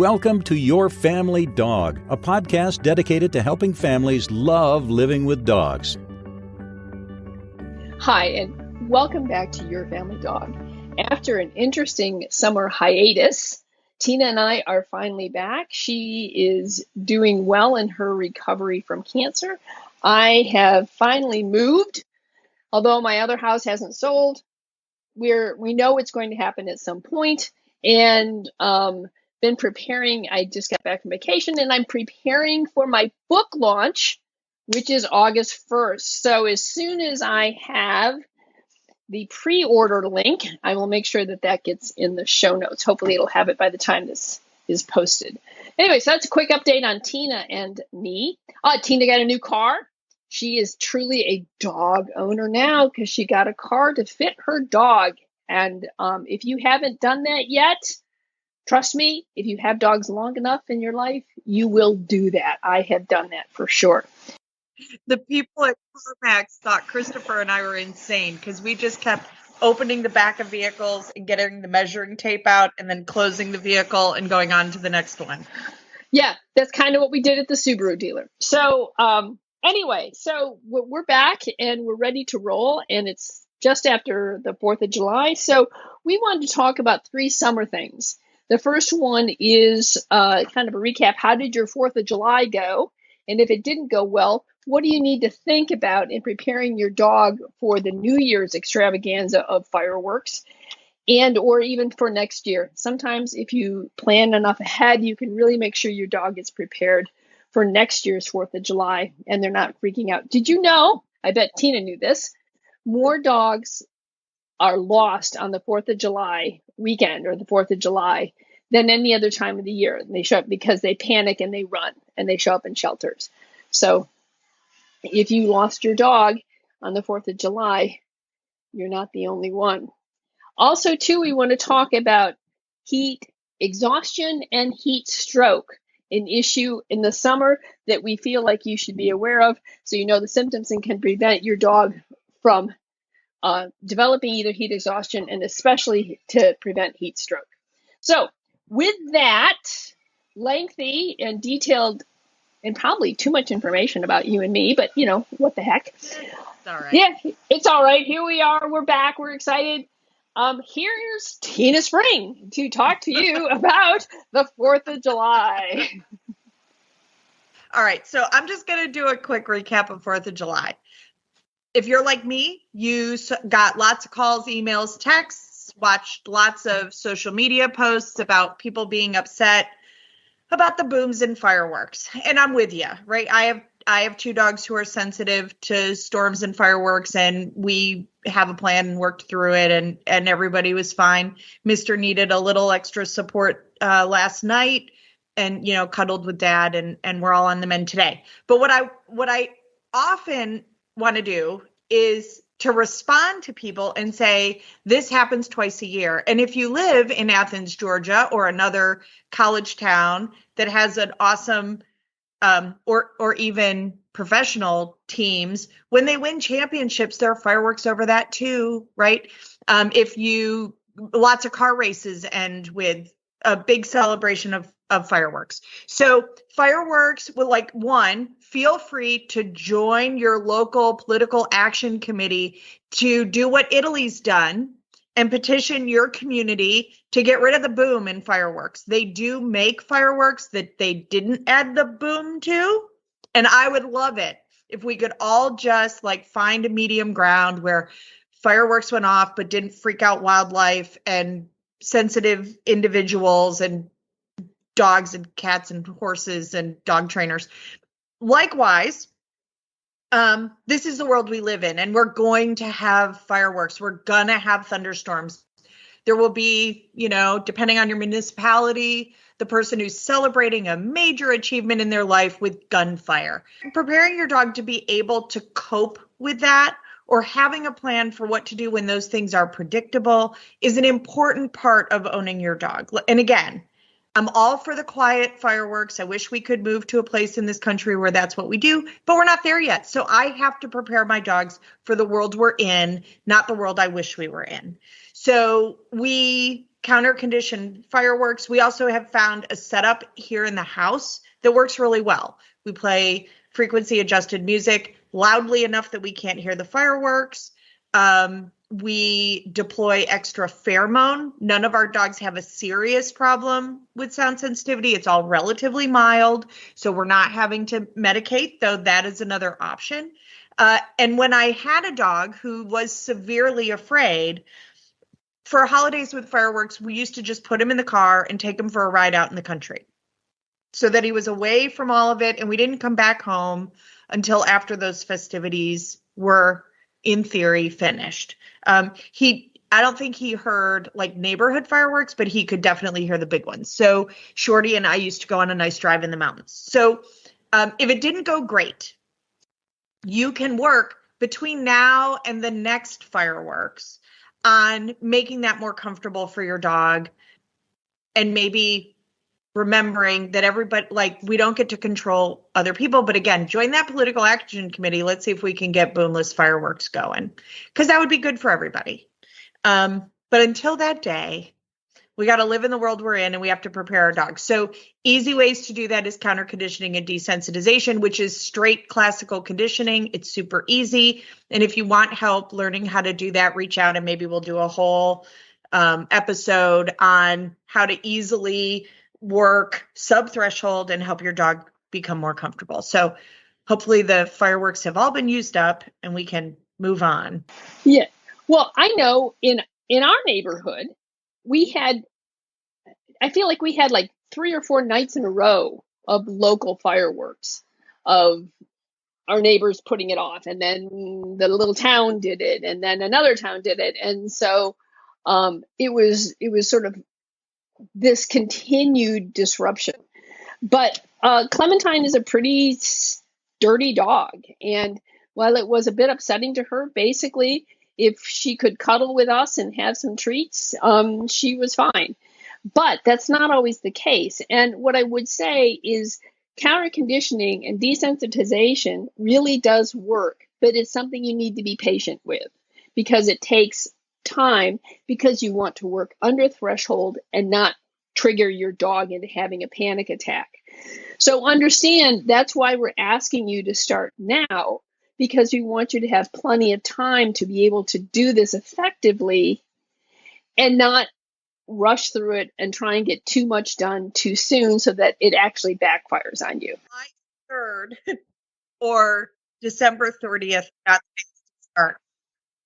welcome to Your Family Dog, a podcast dedicated to helping families love living with dogs. Hi, and welcome back to Your Family Dog. After an interesting summer hiatus, Tina and I are finally back. She is doing well in her recovery from cancer. I have finally moved, although my other house hasn't sold. We know it's going to happen at some point, and been preparing. I just got back from vacation, and I'm preparing for my book launch, which is August 1st. So as soon as I have the pre-order link, I will make sure that that gets in the show notes. Hopefully it'll have it by the time this is posted. Anyway, so that's a quick update on Tina and me. Tina got a new car. She is truly a dog owner now because she got a car to fit her dog. And if you haven't done that yet, trust me, if you have dogs long enough in your life, you will do that. I have done that for sure. The people at CarMax thought Christopher and I were insane because we just kept opening the back of vehicles and getting the measuring tape out and then closing the vehicle and going on to the next one. Yeah, that's kind of what we did at the Subaru dealer. So anyway, so we're back and we're ready to roll, and it's just after the 4th of July. So we wanted to talk about 3 summer things. The first one is kind of a recap. How did your 4th of July go? And if it didn't go well, what do you need to think about in preparing your dog for the New Year's extravaganza of fireworks and or even for next year? Sometimes if you plan enough ahead, you can really make sure your dog is prepared for next year's 4th of July and they're not freaking out. Did you know, I bet Tina knew this, more dogs are lost on the 4th of July weekend or the 4th of July than any other time of the year. And they show up because they panic and they run and they show up in shelters. So if you lost your dog on the 4th of July, you're not the only one. Also, too, we want to talk about heat exhaustion and heat stroke, an issue in the summer that we feel like you should be aware of so you know the symptoms and can prevent your dog from developing either heat exhaustion and especially to prevent heat stroke. So with that lengthy and detailed and probably too much information about you and me, but you know, what the heck. It's all right. Yeah, it's all right. Here we are. We're back. We're excited. Here's Tina Spring to talk to you about the 4th of July. All right. So I'm just going to do a quick recap of 4th of July. If you're like me, you got lots of calls, emails, texts, watched lots of social media posts about people being upset about the booms and fireworks. And I'm with you, right? I have 2 dogs who are sensitive to storms and fireworks, and we have a plan and worked through it, and everybody was fine. Mr. needed a little extra support last night and, you know, cuddled with Dad, and we're all on the mend today. But what I often want to do is to respond to people and say, this happens twice a year. And if you live in Athens, Georgia, or another college town that has an awesome or even professional teams, when they win championships, there are fireworks over that too, right? Lots of car races end with a big celebration of fireworks. So fireworks will feel free to join your local political action committee to do what Italy's done and petition your community to get rid of the boom in fireworks. They do make fireworks that they didn't add the boom to. And I would love it if we could all just find a medium ground where fireworks went off, but didn't freak out wildlife and sensitive individuals and dogs and cats and horses and dog trainers. Likewise, this is the world we live in, and we're going to have fireworks. We're going to have thunderstorms. There will be, depending on your municipality, the person who's celebrating a major achievement in their life with gunfire. Preparing your dog to be able to cope with that or having a plan for what to do when those things are predictable is an important part of owning your dog. And again, I'm all for the quiet fireworks. I wish we could move to a place in this country where that's what we do, but we're not there yet. So I have to prepare my dogs for the world we're in, not the world I wish we were in. So we counter conditioned fireworks. We also have found a setup here in the house that works really well. We play frequency adjusted music loudly enough that we can't hear the fireworks. We deploy extra pheromone. None of our dogs have a serious problem with sound sensitivity. It's all relatively mild, so we're not having to medicate, though that is another option. And when I had a dog who was severely afraid, for holidays with fireworks, we used to just put him in the car and take him for a ride out in the country so that he was away from all of it, and we didn't come back home until after those festivities were, in theory, finished. I don't think he heard like neighborhood fireworks, but he could definitely hear the big ones. So Shorty and I used to go on a nice drive in the mountains. So if it didn't go great, you can work between now and the next fireworks on making that more comfortable for your dog, and maybe remembering that everybody, like, we don't get to control other people, but again, join that political action committee. Let's see if we can get boneless fireworks going, because that would be good for everybody. But until that day, we got to live in the world we're in, and we have to prepare our dogs. So easy ways to do that is counter conditioning and desensitization, which is straight classical conditioning. It's super easy. And if you want help learning how to do that, reach out, and maybe we'll do a whole episode on how to easily work sub-threshold and help your dog become more comfortable. So hopefully the fireworks have all been used up and we can move on. Yeah. Well, I know in our neighborhood, I feel like we had like 3 or 4 nights in a row of local fireworks, of our neighbors putting it off, and then the little town did it, and then another town did it. And so it was sort of this continued disruption. But Clementine is a pretty sturdy dog, and while it was a bit upsetting to her, basically, if she could cuddle with us and have some treats, she was fine. But that's not always the case. And what I would say is counter conditioning and desensitization really does work, but it's something you need to be patient with, because it takes time, because you want to work under threshold and not trigger your dog into having a panic attack. So understand that's why we're asking you to start now, because we want you to have plenty of time to be able to do this effectively and not rush through it and try and get too much done too soon so that it actually backfires on you. July 3rd or December 30th, that's to start.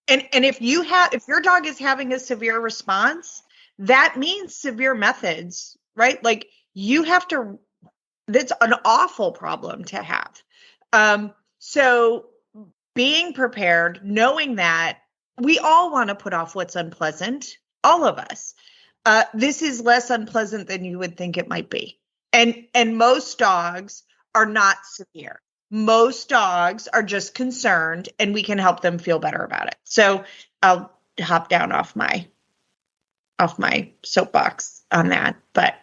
And if your dog is having a severe response, that means severe methods, right? Like, you have to, that's an awful problem to have. So being prepared, knowing that we all want to put off what's unpleasant, all of us. This is less unpleasant than you would think it might be. And most dogs are not severe. Most dogs are just concerned, and we can help them feel better about it. So I'll hop down off my soapbox on that. But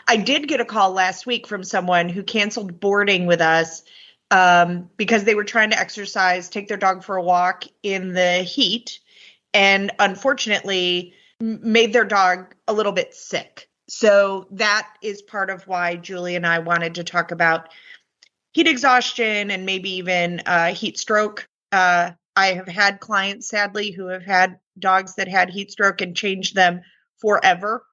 I did get a call last week from someone who canceled boarding with us because they were trying to exercise, take their dog for a walk in the heat, and unfortunately made their dog a little bit sick. So that is part of why Julie and I wanted to talk about heat exhaustion and maybe even heat stroke. I have had clients, sadly, who have had dogs that had heat stroke and changed them forever.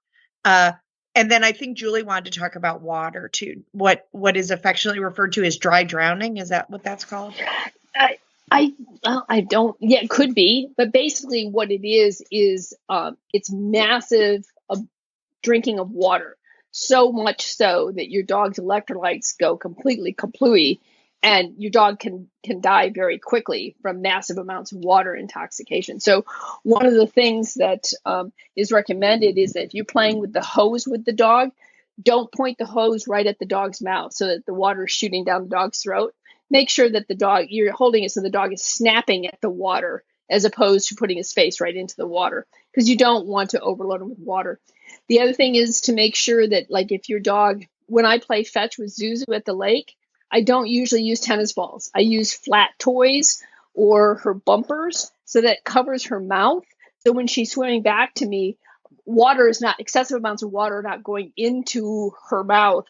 And then I think Julie wanted to talk about water too. What is affectionately referred to as dry drowning. Is that what that's called? I don't, yeah, it could be, but basically what it is it's massive drinking of water. So much so that your dog's electrolytes go completely kaplooey, and your dog can die very quickly from massive amounts of water intoxication. So one of the things that is recommended is that if you're playing with the hose with the dog, don't point the hose right at the dog's mouth so that the water is shooting down the dog's throat. Make sure that you're holding it so the dog is snapping at the water as opposed to putting his face right into the water, because you don't want to overload him with water. The other thing is to make sure that, like, if your dog, when I play fetch with Zuzu at the lake, I don't usually use tennis balls. I use flat toys or her bumpers, so that covers her mouth. So when she's swimming back to me, water is not, excessive amounts of water are not going into her mouth.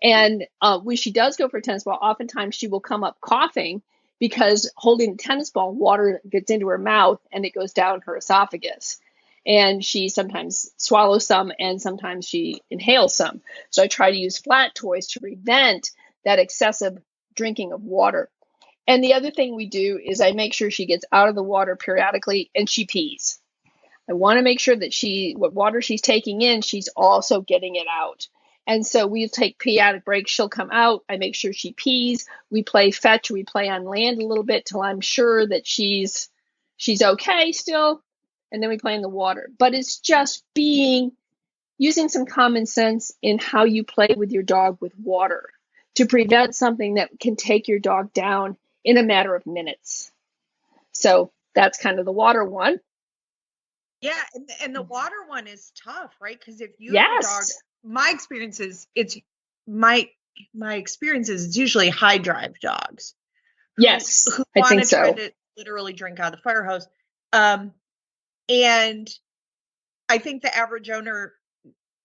And when she does go for a tennis ball, oftentimes she will come up coughing because holding the tennis ball, water gets into her mouth and it goes down her esophagus. And she sometimes swallows some and sometimes she inhales some. So I try to use flat toys to prevent that excessive drinking of water. And the other thing we do is I make sure she gets out of the water periodically and she pees. I want to make sure that what water she's taking in, she's also getting it out. And so we take periodic breaks. She'll come out. I make sure she pees. We play fetch. We play on land a little bit till I'm sure that she's okay still. And then we play in the water. But it's just using some common sense in how you play with your dog with water to prevent something that can take your dog down in a matter of minutes. So that's kind of the water one. Yeah, and the water one is tough, right? Because if you have a dog, Yes. my experience is it's usually high drive dogs. Yes, who I want think to so. try to literally drink out of the fire hose. And I think the average owner,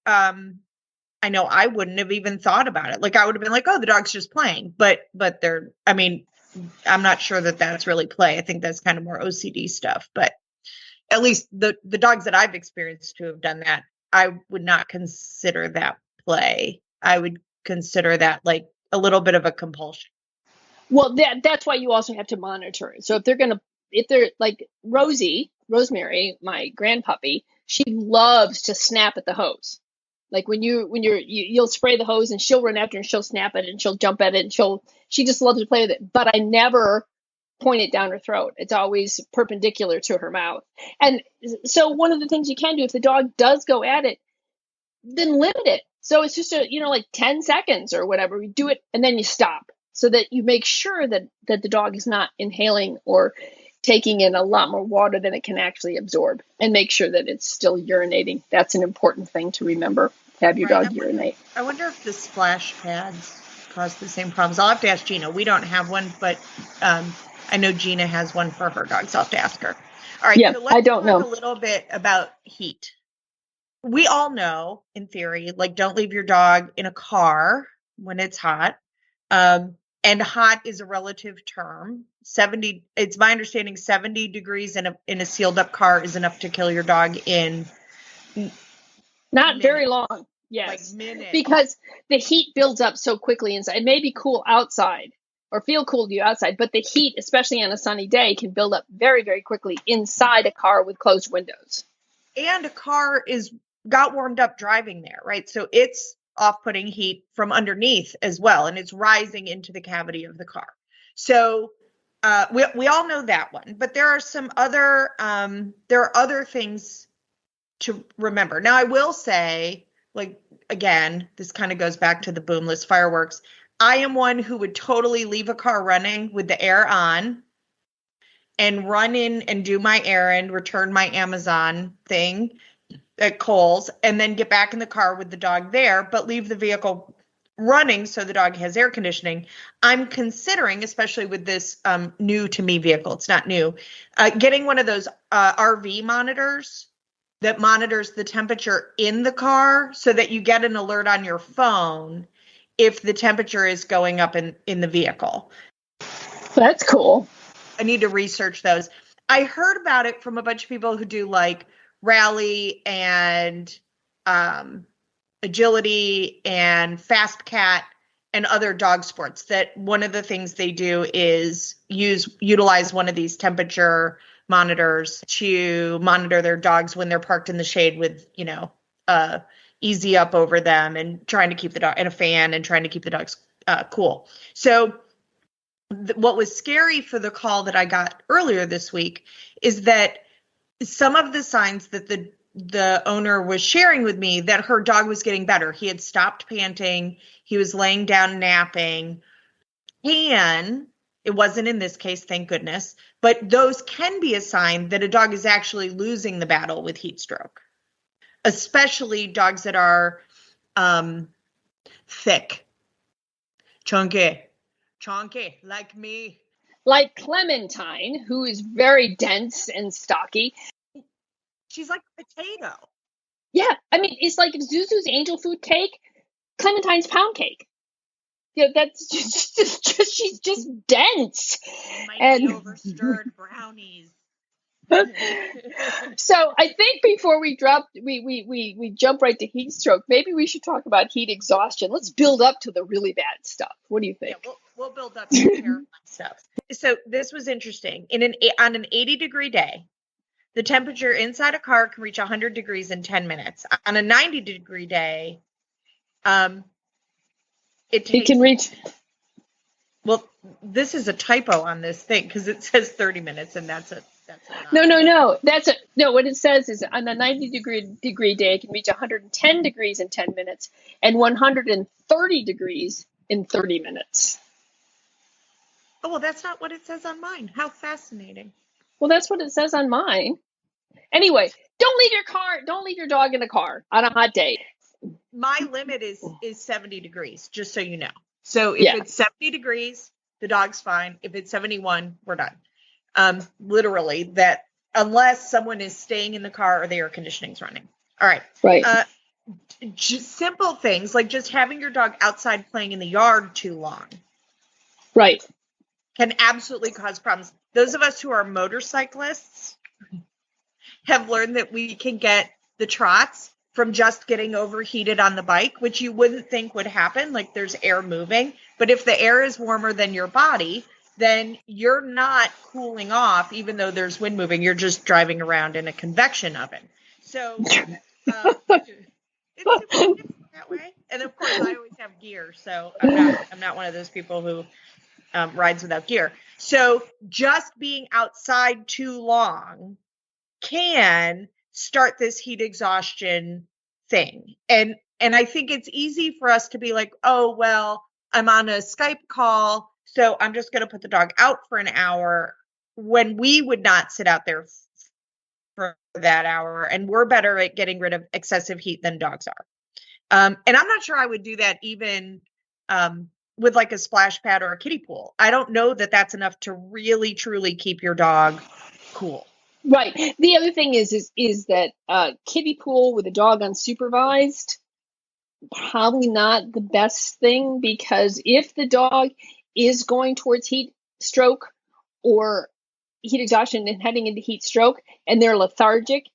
I know I wouldn't have even thought about it. Like I would have been like, oh, the dog's just playing, but I'm not sure that that's really play. I think that's kind of more OCD stuff, but at least the dogs that I've experienced to have done that, I would not consider that play. I would consider that like a little bit of a compulsion. Well, that's why you also have to monitor it. So if they're like Rosemary, my grand puppy, she loves to snap at the hose. Like you'll spray the hose and she'll run after and she'll snap at it and she'll jump at it and she just loves to play with it. But I never point it down her throat. It's always perpendicular to her mouth. And so one of the things you can do if the dog does go at it, then limit it. So it's just like 10 seconds or whatever. You do it and then you stop so that you make sure that the dog is not inhaling or taking in a lot more water than it can actually absorb, and make sure that it's still urinating. That's an important thing to remember. Have your dog urinate. I wonder if the splash pads cause the same problems. I'll have to ask Gina. We don't have one, but I know Gina has one for her dog, so I'll have to ask her. All right, yeah, so let's I don't talk know. a little bit about heat. We all know, in theory, like don't leave your dog in a car when it's hot. And hot is a relative term. 70, it's my understanding 70 degrees in a sealed up car is enough to kill your dog in not minutes. Very long. Yes. Like minutes. Because the heat builds up so quickly inside. It may be cool outside or feel cool to you outside, but the heat, especially on a sunny day, can build up very, very quickly inside a car with closed windows. And a car got warmed up driving there, right? So it's off-putting heat from underneath as well, and it's rising into the cavity of the car. So we all know that one, but there are some other things to remember. Now, I will say, like, again, this kind of goes back to the boomless fireworks. I am one who would totally leave a car running with the air on and run in and do my errand, return my Amazon thing at Kohl's, and then get back in the car with the dog there, but leave the vehicle running so the dog has air conditioning. I'm considering, especially with this new to me vehicle, it's not new, getting one of those RV monitors that monitors the temperature in the car so that you get an alert on your phone if the temperature is going up in the vehicle. That's cool. I need to research those. I heard about it from a bunch of people who do like rally and agility and fast cat and other dog sports, that one of the things they do is utilize one of these temperature monitors to monitor their dogs when they're parked in the shade with, easy up over them and trying to keep the dog, and a fan, and trying to keep the dogs cool. So what was scary for the call that I got earlier this week is that some of the signs that the owner was sharing with me, that her dog was getting better. He had stopped panting. He was laying down napping. And it wasn't in this case, thank goodness. But those can be a sign that a dog is actually losing the battle with heat stroke, especially dogs that are thick, chunky, like me. Like Clementine, who is very dense and stocky. She's like a potato. Yeah, I mean, it's like Zuzu's angel food cake, Clementine's pound cake. Yeah, that's just she's just dense. Might And be overstirred brownies. so I think before we jump right to heat stroke, maybe we should talk about heat exhaustion. Let's build up to the really bad stuff. What do you think? Yeah, we'll build up to the terrifying stuff. So this was interesting. On an 80-degree day, the temperature inside a car can reach 100 degrees in 10 minutes. On a 90-degree day, it can reach. Well, this is a typo on this thing because it says 30 minutes, and that's No. No, what it says is on a 90-degree day, it can reach 110 degrees in 10 minutes and 130 degrees in 30 minutes. Oh, well, that's not what it says on mine. How fascinating. Well, that's what it says on mine. Anyway, don't leave your dog in a car on a hot day. My limit is 70 degrees, just so you know. So if it's 70 degrees, the dog's fine. If it's 71, we're done. Literally, that unless someone is staying in the car or the air conditioning's running. All right. Right. Just simple things like just having your dog outside playing in the yard too long. Right. Can absolutely cause problems. Those of us who are motorcyclists have learned that we can get the trots from just getting overheated on the bike, which you wouldn't think would happen. Like there's air moving, but if the air is warmer than your body, then you're not cooling off, even though there's wind moving. You're just driving around in a convection oven. So it's that way. And of course, I always have gear, so I'm not one of those people who rides without gear. So just being outside too long can start this heat exhaustion thing. And I think it's easy for us to be like, oh, well, I'm on a Skype call, so I'm just going to put the dog out for an hour, when we would not sit out there for that hour. And we're better at getting rid of excessive heat than dogs are. And I'm not sure I would do that even with like a splash pad or a kiddie pool. I don't know that that's enough to really, truly keep your dog cool. Right. The other thing is that kiddie pool with a dog unsupervised, probably not the best thing, because if the dog is going towards heat stroke or heat exhaustion and heading into heat stroke and they're lethargic,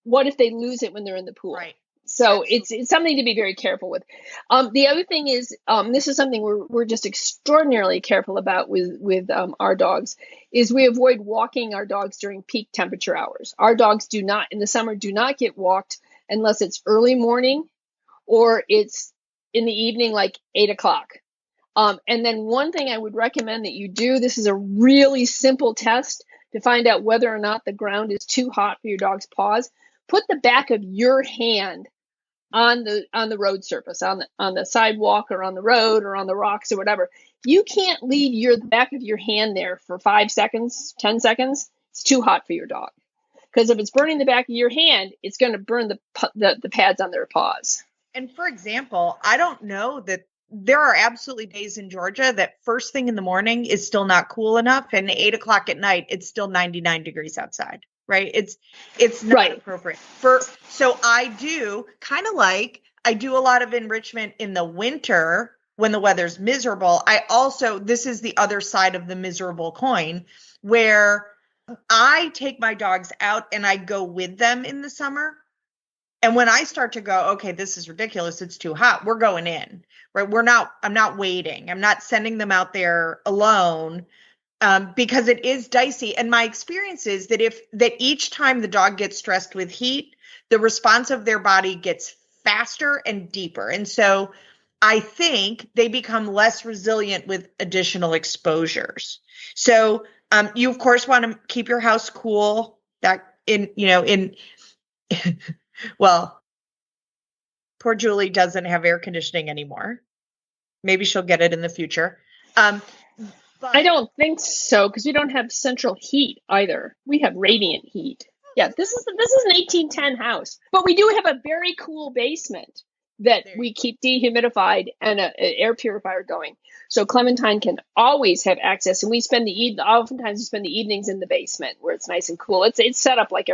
what if they lose it when they're in the pool? Right. So it's something to be very careful with. The other thing is, this is something we're just extraordinarily careful about with our dogs, is we avoid walking our dogs during peak temperature hours. Our dogs in the summer do not get walked unless it's early morning or it's in the evening, like 8 o'clock. And then one thing I would recommend that you do, this is a really simple test to find out whether or not the ground is too hot for your dog's paws. Put the back of your hand on the road surface, on the sidewalk or on the road or on the rocks or whatever. You can't leave the back of your hand there for 5 seconds, 10 seconds. It's too hot for your dog. Because if it's burning the back of your hand, it's going to burn the pads on their paws. And for example, I don't know that there are absolutely days in Georgia that first thing in the morning is still not cool enough, and 8 o'clock at night, it's still 99 degrees outside. Right. It's not appropriate so I do a lot of enrichment in the winter when the weather's miserable. This is the other side of the miserable coin, where I take my dogs out and I go with them in the summer. And when I start to go, okay, this is ridiculous, it's too hot, we're going in, right? I'm not waiting. I'm not sending them out there alone. Because it is dicey. And my experience is that each time the dog gets stressed with heat, the response of their body gets faster and deeper. And so I think they become less resilient with additional exposures. So you of course want to keep your house cool. Well, poor Julie doesn't have air conditioning anymore. Maybe she'll get it in the future. I don't think so, because we don't have central heat either. We have radiant heat. Yeah, this is an 1810 house, but we do have a very cool basement. that we keep dehumidified and an air purifier going. So Clementine can always have access, and oftentimes we spend the evenings in the basement where it's nice and cool. It's set up like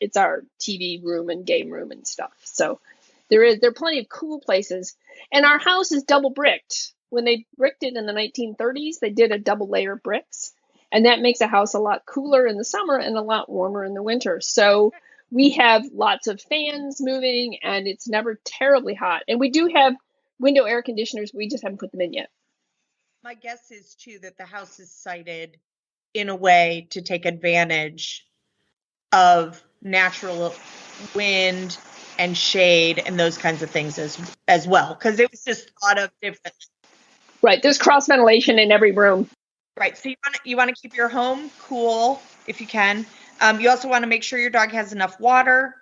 it's our TV room and game room and stuff. So there are plenty of cool places, and our house is double bricked. When they bricked it in the 1930s, they did a double layer bricks, and that makes a house a lot cooler in the summer and a lot warmer in the winter. So we have lots of fans moving, and it's never terribly hot. And we do have window air conditioners. We just haven't put them in yet. My guess is, too, that the house is sited in a way to take advantage of natural wind and shade and those kinds of things as well, because it was just a lot of different. Right. There's cross ventilation in every room. Right. So you want to keep your home cool if you can. You also want to make sure your dog has enough water,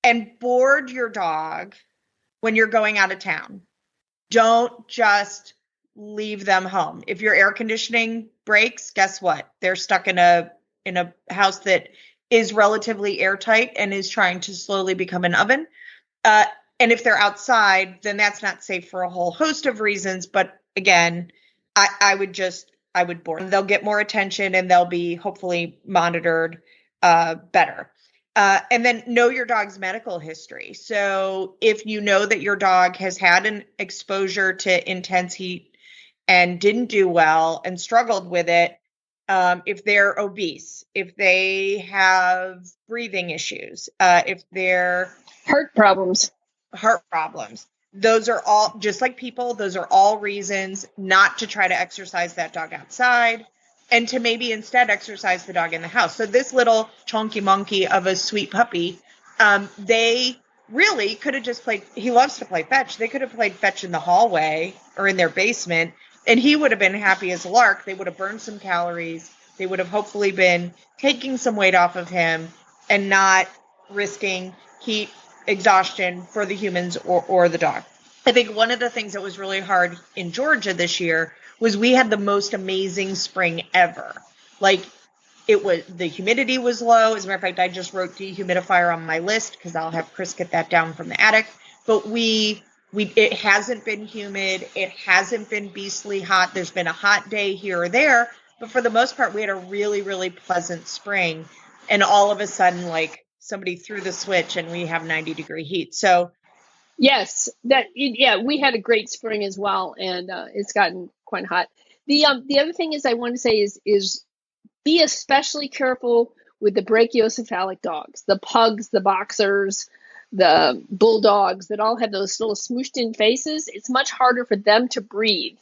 and board your dog when you're going out of town. Don't just leave them home. If your air conditioning breaks, guess what? They're stuck in a house that is relatively airtight and is trying to slowly become an oven. And if they're outside, then that's not safe for a whole host of reasons. But again, I would board them. They'll get more attention, and they'll be hopefully monitored better. And then know your dog's medical history. So if you know that your dog has had an exposure to intense heat and didn't do well and struggled with it, if they're obese, if they have breathing issues, if they're heart problems, those are all, just like people, those are all reasons not to try to exercise that dog outside, and to maybe instead exercise the dog in the house. So this little chunky monkey of a sweet puppy, they really could have just played. He loves to play fetch. They could have played fetch in the hallway or in their basement, and he would have been happy as a lark. They would have burned some calories. They would have hopefully been taking some weight off of him and not risking heat exhaustion for the humans or the dog. I think one of the things that was really hard in Georgia this year was we had the most amazing spring ever. Like, the humidity was low. As a matter of fact, I just wrote dehumidifier on my list because I'll have Chris get that down from the attic. But it hasn't been humid. It hasn't been beastly hot. There's been a hot day here or there, but for the most part, we had a really, really pleasant spring. And all of a sudden, like, somebody threw the switch and we have 90-degree heat. So yes, we had a great spring as well, and it's gotten quite hot. The other thing I want to say is be especially careful with the brachiocephalic dogs, the pugs, the boxers, the bulldogs that all have those little smooshed in faces. It's much harder for them to breathe,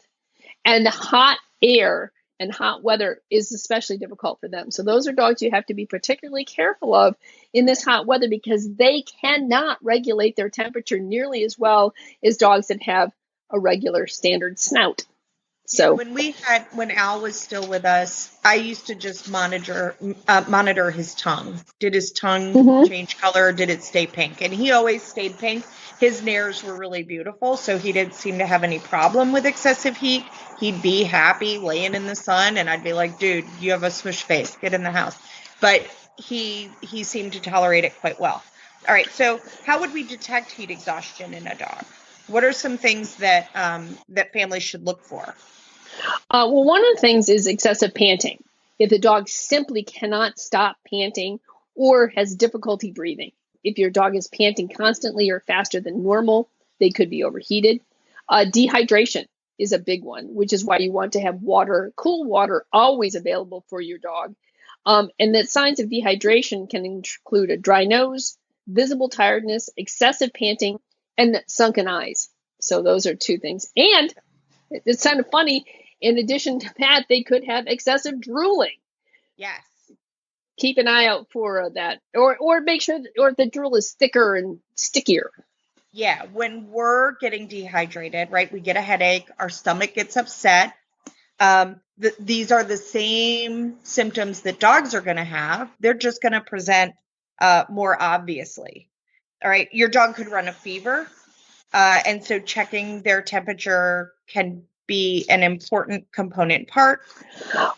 and the hot air and hot weather is especially difficult for them. So those are dogs you have to be particularly careful of in this hot weather, because they cannot regulate their temperature nearly as well as dogs that have a regular standard snout. So when Al was still with us, I used to just monitor his tongue. Did his tongue change color? Or did it stay pink? And he always stayed pink. His nares were really beautiful, so he didn't seem to have any problem with excessive heat. He'd be happy laying in the sun, and I'd be like, dude, you have a smush face. Get in the house. But he seemed to tolerate it quite well. All right, so how would we detect heat exhaustion in a dog? What are some things that families should look for? Well, one of the things is excessive panting. If the dog simply cannot stop panting or has difficulty breathing. If your dog is panting constantly or faster than normal, they could be overheated. Dehydration is a big one, which is why you want to have cool water always available for your dog. And that signs of dehydration can include a dry nose, visible tiredness, excessive panting, and sunken eyes. So those are two things. And it's kind of funny, in addition to that, they could have excessive drooling. Yes. Keep an eye out for that, or make sure the drool is thicker and stickier. Yeah, when we're getting dehydrated, right, we get a headache, our stomach gets upset. These are the same symptoms that dogs are going to have. They're just going to present more obviously. All right, your dog could run a fever, and so checking their temperature can be an important component part.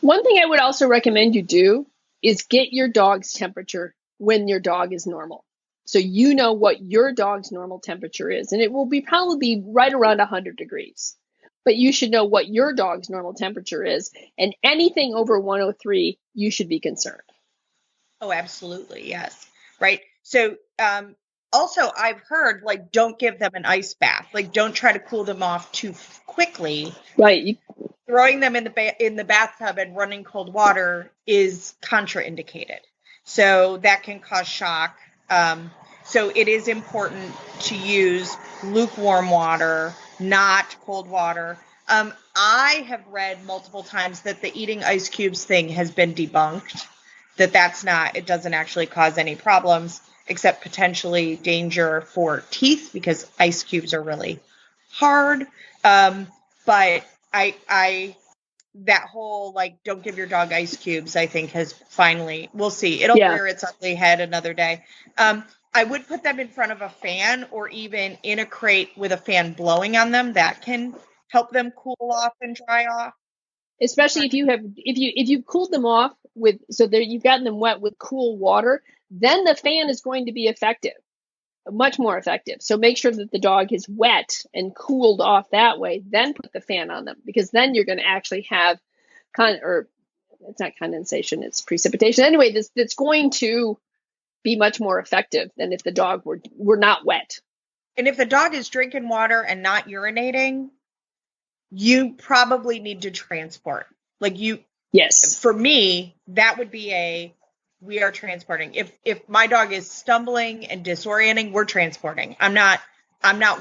One thing I would also recommend you do is get your dog's temperature when your dog is normal. So you know what your dog's normal temperature is, and it will be probably right around 100 degrees. But you should know what your dog's normal temperature is, and anything over 103, you should be concerned. Oh, absolutely. Yes. Right. So, also I've heard, like, don't give them an ice bath. Like, don't try to cool them off too quickly. Right. Throwing them in the bathtub and running cold water is contraindicated. So that can cause shock. So it is important to use lukewarm water, not cold water. I have read multiple times that the eating ice cubes thing has been debunked, that's not, it doesn't actually cause any problems except potentially danger for teeth because ice cubes are really hard. But that whole, like, don't give your dog ice cubes, I think has finally, we'll see. It'll rear its ugly head another day. I would put them in front of a fan or even in a crate with a fan blowing on them. That can help them cool off and dry off. Especially if you've cooled them off with, so that you've gotten them wet with cool water, then the fan is going to be effective, much more effective. So make sure that the dog is wet and cooled off that way, then put the fan on them, because then you're going to actually have it's not condensation, it's precipitation. Anyway, that's going to be much more effective than if the dog were not wet. And if the dog is drinking water and not urinating, you probably need to transport. Yes. For me, that would be we are transporting. If my dog is stumbling and disorienting, we're transporting. I'm not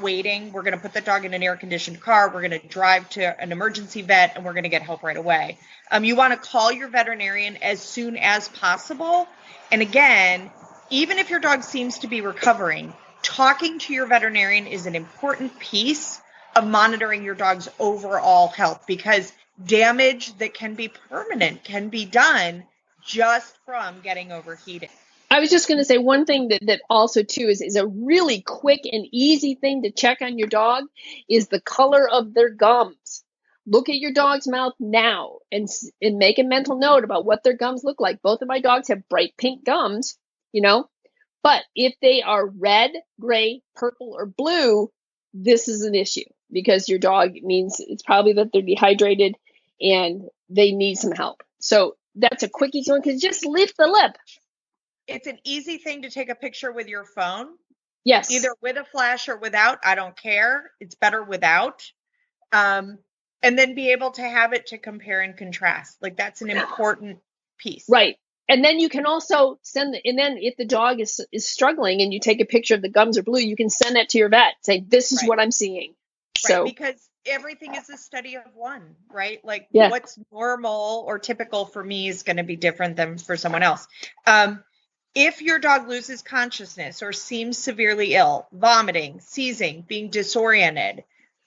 waiting. We're going to put the dog in an air-conditioned car. We're going to drive to an emergency vet, and we're going to get help right away. You want to call your veterinarian as soon as possible. And again, even if your dog seems to be recovering, talking to your veterinarian is an important piece of monitoring your dog's overall health, because damage that can be permanent can be done just from getting overheated. I was just going to say one thing that also too is a really quick and easy thing to check on your dog is the color of their gums. Look at your dog's mouth now and make a mental note about what their gums look like. Both of my dogs have bright pink gums, but if they are red, gray, purple, or blue, this is an issue, because your dog means it's probably that they're dehydrated and they need some help. So that's a quickie one, because just lift the lip. It's an easy thing to take a picture with your phone. Yes. Either with a flash or without. I don't care. It's better without. And then be able to have it to compare and contrast. Like, that's an important piece. Right. And then you can also and then if the dog is struggling and you take a picture of the gums are blue, you can send that to your vet. Say, this is what I'm seeing. Right, so because everything is a study of one, right? Like, what's normal or typical for me is going to be different than for someone else. If your dog loses consciousness or seems severely ill, vomiting, seizing, being disoriented,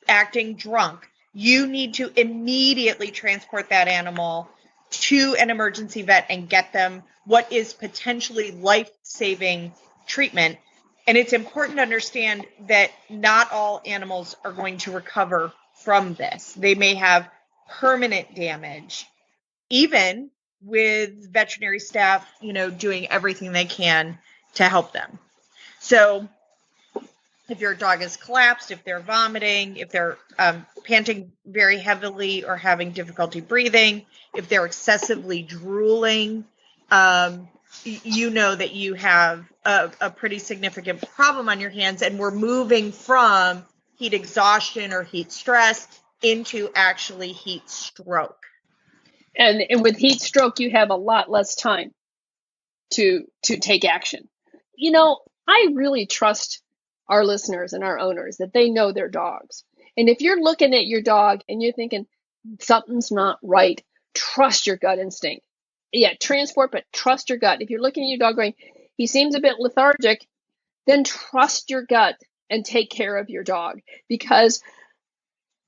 acting drunk, you need to immediately transport that animal to an emergency vet and get them what is potentially life-saving treatment. And it's important to understand that not all animals are going to recover from this. They may have permanent damage, even with veterinary staff, doing everything they can to help them. So if your dog is collapsed, if they're vomiting, if they're panting very heavily or having difficulty breathing, if they're excessively drooling, you know that you have a pretty significant problem on your hands, and we're moving from heat exhaustion or heat stress into actually heat stroke. And with heat stroke, you have a lot less time to take action. I really trust our listeners and our owners that they know their dogs. And if you're looking at your dog and you're thinking something's not right, trust your gut instinct. Yeah, transport, but trust your gut. If you're looking at your dog going, he seems a bit lethargic, then trust your gut and take care of your dog, because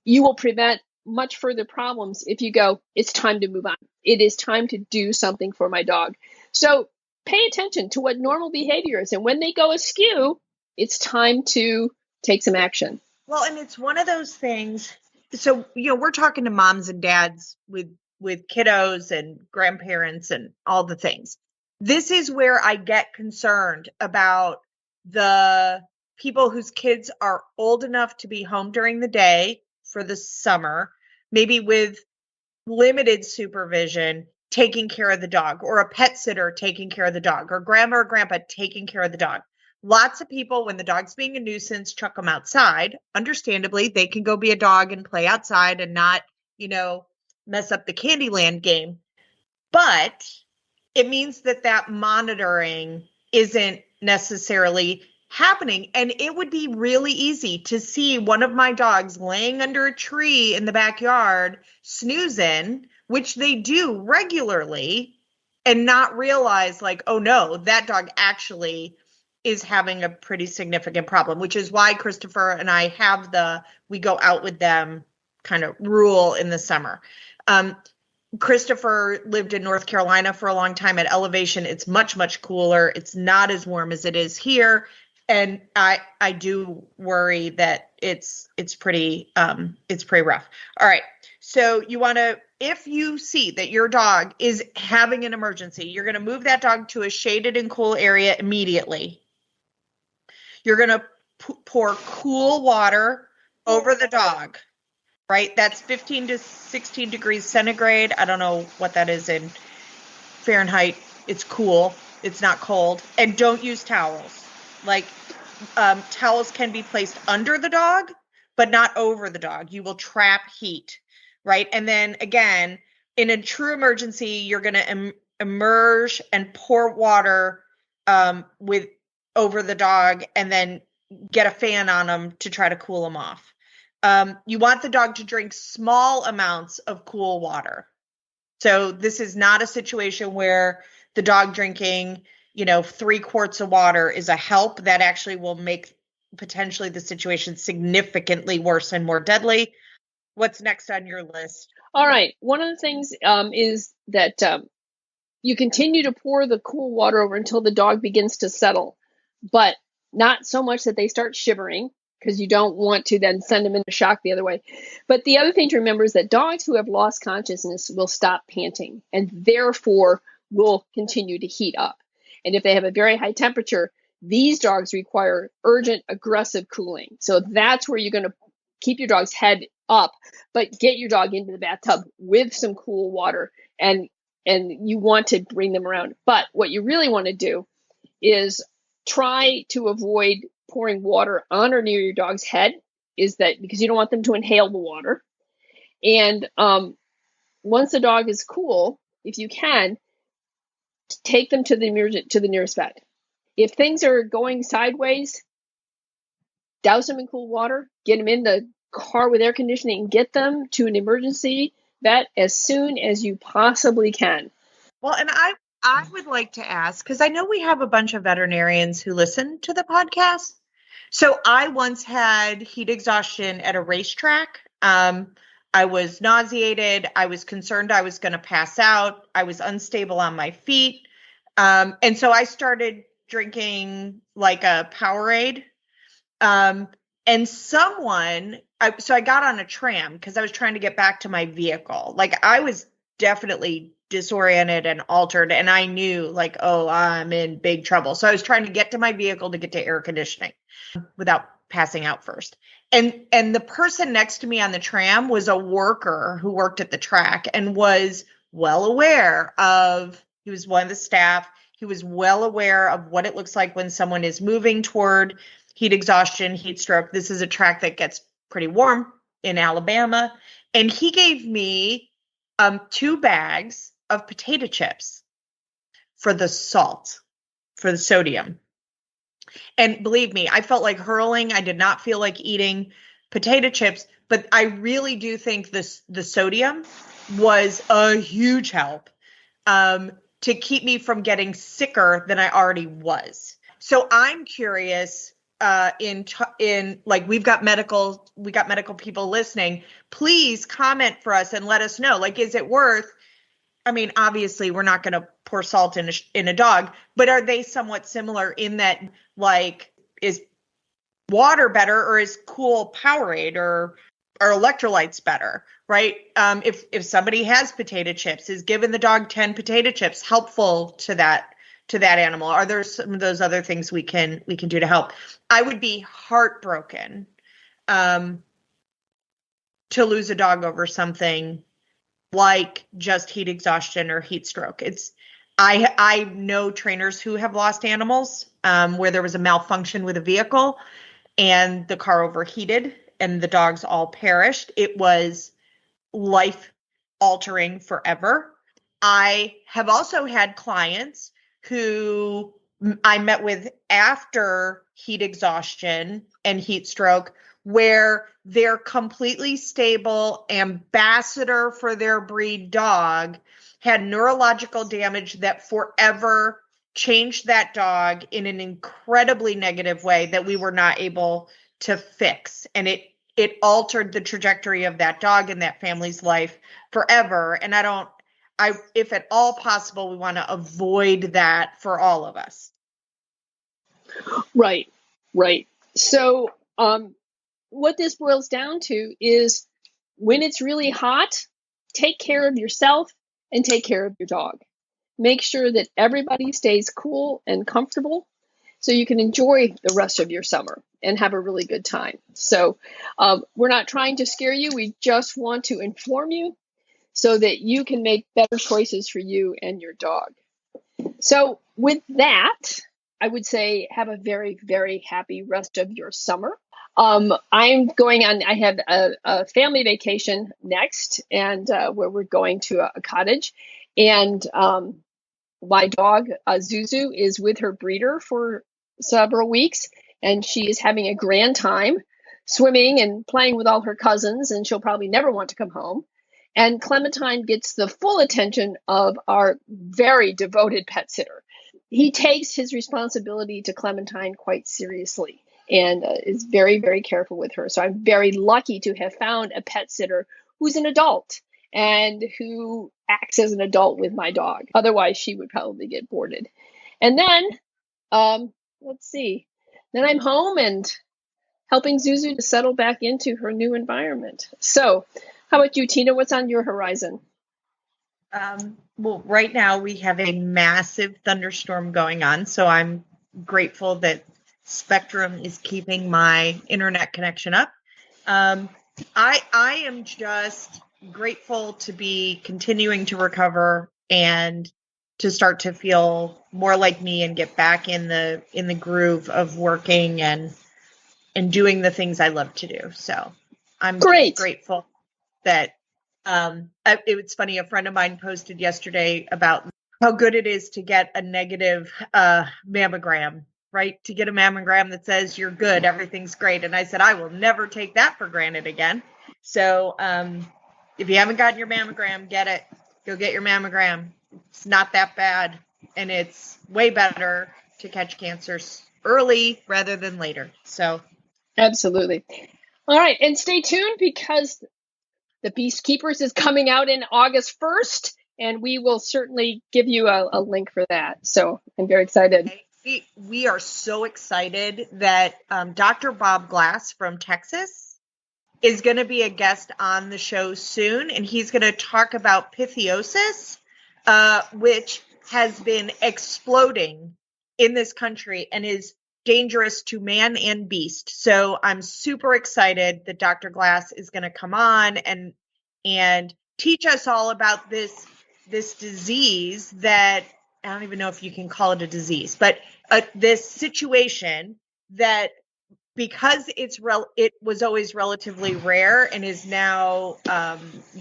you will prevent much further problems if you go, it's time to move on. It is time to do something for my dog. So pay attention to what normal behavior is. And when they go askew, it's time to take some action. Well, and it's one of those things. So, we're talking to moms and dads with kiddos and grandparents and all the things. This is where I get concerned about the people whose kids are old enough to be home during the day for the summer, maybe with limited supervision, taking care of the dog, or a pet sitter taking care of the dog, or grandma or grandpa taking care of the dog. Lots of people, when the dog's being a nuisance, chuck them outside. Understandably, they can go be a dog and play outside and not, mess up the Candyland game. But it means that monitoring isn't necessarily happening. And it would be really easy to see one of my dogs laying under a tree in the backyard, snoozing, which they do regularly, and not realize like, oh no, that dog actually is having a pretty significant problem, which is why Christopher and I have we go out with them kind of rule in the summer. Christopher lived in North Carolina for a long time. At elevation, it's much, much cooler. It's not as warm as it is here. And I do worry that it's pretty rough. All right. So if you see that your dog is having an emergency, you're going to move that dog to a shaded and cool area immediately. You're going to pour cool water over the dog, right? That's 15 to 16 degrees centigrade. I don't know what that is in Fahrenheit. It's cool. It's not cold. And don't use towels. Like towels can be placed under the dog, but not over the dog. You will trap heat, right? And then again, in a true emergency, you're going to immerse and pour water over the dog, and then get a fan on them to try to cool them off. You want the dog to drink small amounts of cool water. So this is not a situation where the dog drinking 3 quarts of water is a help. That actually will make potentially the situation significantly worse and more deadly. What's next on your list? All right. One of the things is that you continue to pour the cool water over until the dog begins to settle, but not so much that they start shivering, because you don't want to then send them into shock the other way. But the other thing to remember is that dogs who have lost consciousness will stop panting and therefore will continue to heat up. And if they have a very high temperature, these dogs require urgent, aggressive cooling. So that's where you're going to keep your dog's head up, but get your dog into the bathtub with some cool water, and you want to bring them around. But what you really want to do is try to avoid pouring water on or near your dog's head, is that because you don't want them to inhale the water. And once the dog is cool, if you can, take them to the nearest vet. If things are going sideways, douse them in cool water, get them in the car with air conditioning, and get them to an emergency vet as soon as you possibly can. Well, and I would like to ask, because I know we have a bunch of veterinarians who listen to the podcast. So I once had heat exhaustion at a racetrack. I was nauseated. I was concerned I was going to pass out. I was unstable on my feet. And so I started drinking like a Powerade. And so I got on a tram because I was trying to get back to my vehicle. Like I was definitely disoriented and altered, and I knew like, oh, I'm in big trouble. So I was trying to get to my vehicle to get to air conditioning without passing out first. And the person next to me on the tram was a worker who worked at the track and was well aware of, he was one of the staff. He was well aware of what it looks like when someone is moving toward heat exhaustion, heat stroke. This is a track that gets pretty warm in Alabama. And he gave me 2 bags of potato chips for the salt, for the sodium. And believe me, I felt like hurling. I did not feel like eating potato chips, but I really do think the sodium was a huge help to keep me from getting sicker than I already was. So I'm curious, in like we got medical people listening. Please comment for us and let us know. Like, is it worth? I mean, obviously, we're not going to pour salt in a dog, but are they somewhat similar in that, like, is water better, or is cool Powerade or electrolytes better, right? If somebody has potato chips, is giving the dog 10 potato chips helpful to to that animal? Are there some of those other things we can do to help? I would be heartbroken to lose a dog over something like just heat exhaustion or heat stroke. I know trainers who have lost animals where there was a malfunction with a vehicle and the car overheated and the dogs all perished. It was life altering forever. I have also had clients who I met with after heat exhaustion and heat stroke, where their completely stable ambassador for their breed dog had neurological damage that forever changed that dog in an incredibly negative way that we were not able to fix. And it altered the trajectory of that dog and that family's life forever. And if at all possible, we want to avoid that for all of us. Right. So, what this boils down to is when it's really hot, take care of yourself and take care of your dog. Make sure that everybody stays cool and comfortable so you can enjoy the rest of your summer and have a really good time. So we're not trying to scare you. We just want to inform you so that you can make better choices for you and your dog. So with that, I would say have a very, very happy rest of your summer. I'm going on, I have a family vacation next, and where we're going to a cottage. And my dog, Zuzu, is with her breeder for several weeks, and she is having a grand time swimming and playing with all her cousins, and she'll probably never want to come home. And Clementine gets the full attention of our very devoted pet sitter. He takes his responsibility to Clementine quite seriously and is very, very careful with her. So I'm very lucky to have found a pet sitter who's an adult and who acts as an adult with my dog. Otherwise, she would probably get boarded. And then, let's see, then I'm home and helping Zuzu to settle back into her new environment. So how about you, Tina? What's on your horizon? Well, right now we have a massive thunderstorm going on, so I'm grateful that Spectrum is keeping my internet connection up. I am just grateful to be continuing to recover and to start to feel more like me and get back in the groove of working and doing the things I love to do. So I'm grateful that it was funny. A friend of mine posted yesterday about how good it is to get a negative mammogram, right? To get a mammogram that says you're good, everything's great. And I said, I will never take that for granted again. So if you haven't gotten your mammogram, get it. Go get your mammogram. It's not that bad. And it's way better to catch cancers early rather than later. So absolutely. All right. And stay tuned because The Beast Keepers is coming out in August 1st, and we will certainly give you a link for that. So I'm very excited. We are so excited that Dr. Bob Glass from Texas is going to be a guest on the show soon, and he's going to talk about pitheosis, which has been exploding in this country and is dangerous to man and beast. So I'm super excited that Dr. Glass is going to come on and teach us all about this disease that I don't even know if you can call it a disease, but this situation that because it was always relatively rare and is now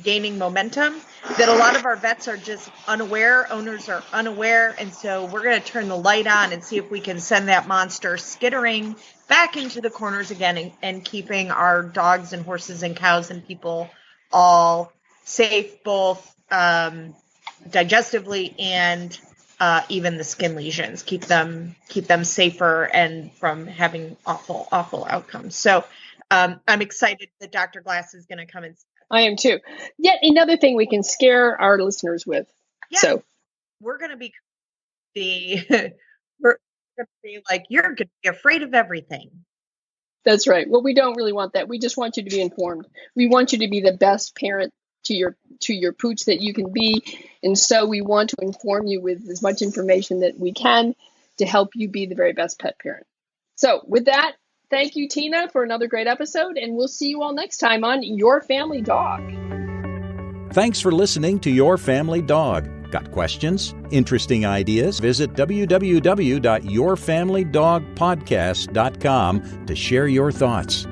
gaining momentum, that a lot of our vets are just unaware, owners are unaware, and so we're going to turn the light on and see if we can send that monster skittering back into the corners again and keeping our dogs and horses and cows and people all safe, both digestively and even the skin lesions, keep them safer and from having awful outcomes. So I'm excited that Dr. Glass is going to come and. I am too. Yet another thing we can scare our listeners with. Yeah, so we're going to be we're going to be like, you're going to be afraid of everything. That's right. Well, we don't really want that. We just want you to be informed. We want you to be the best parent to your pooch that you can be. And so we want to inform you with as much information that we can to help you be the very best pet parent. So with that, thank you, Tina, for another great episode, and we'll see you all next time on Your Family Dog. Thanks for listening to Your Family Dog. Got questions? Interesting ideas? Visit www.yourfamilydogpodcast.com to share your thoughts.